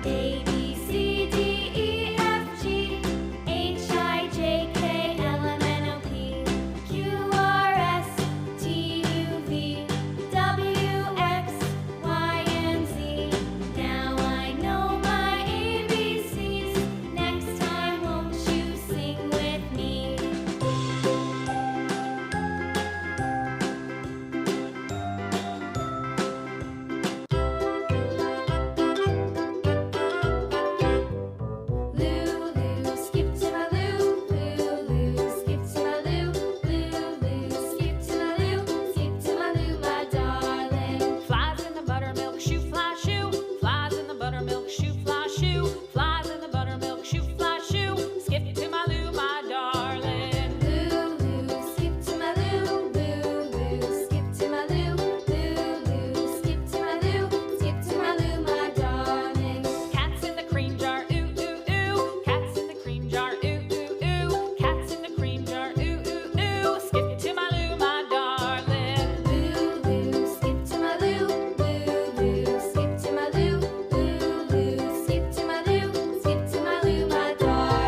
A B C D E F G H I J K L M N O P Q R S T U V W X Y and Z. Now I know my ABCs. Next time, won't you sing with me? Lulu, skip to my loo, Lulu, skip to my loo, Lulu, skip to my loo, my darling. Flies in the buttermilk shoe, fly shoe. Flies in the buttermilk shoe, fly shoe. Flies in the buttermilk shoe, fly shoe. Skip to my loo, my darling. Lulu, skip to my loo, Lulu, skip to my loo, Lulu, skip to my loo, my darling. Cats in the cream jar, ooh ooh ooh. Cats in the cream jar, ooh ooh ooh. Cats in the cream jar, ooh ooh ooh. Skip to my loo, my darling. Lulu, skip to my loo, Lulu, skip to my loo, Lulu, skip to my loo, my darling.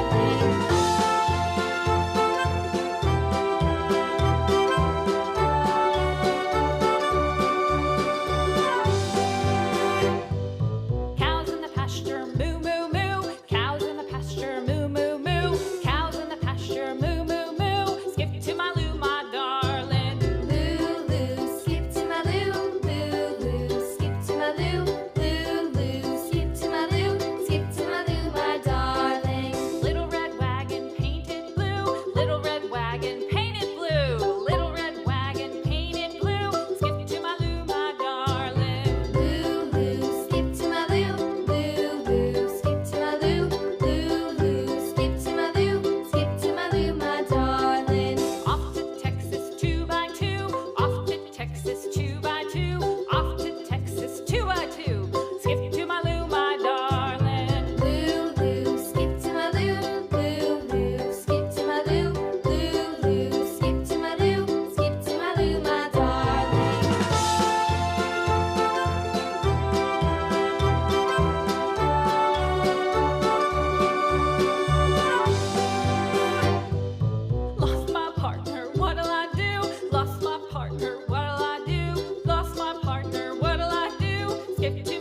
Cows in the pasture, moo moo moo. Cows in the pasture, moo moo moo. Cows in the pasture, moo moo moo. Skip to my loo, my darling. Lulu, skip to my loo, Lulu, skip to my loo, Lulu, skip to my loo, my darling. Little red wagon painted blue. Little red wagon painted blue. Little red wagon painted blue. Skip to my loo, my darling. Lulu, skip to my loo, Lulu, skip to my loo, Lulu, skip to my loo, my darling. Off to Texas 2x2. Off to Texas 2x2. Off to Texas 2x2. Skip to my loo, my darling. Lulu, skip to my loo, Lulu, skip to my loo, Lulu, skip to my loo, my darling. Lost my partner, what'll I do? Lost my partner, what'll I do? Lost my partner, what'll I do? Skip to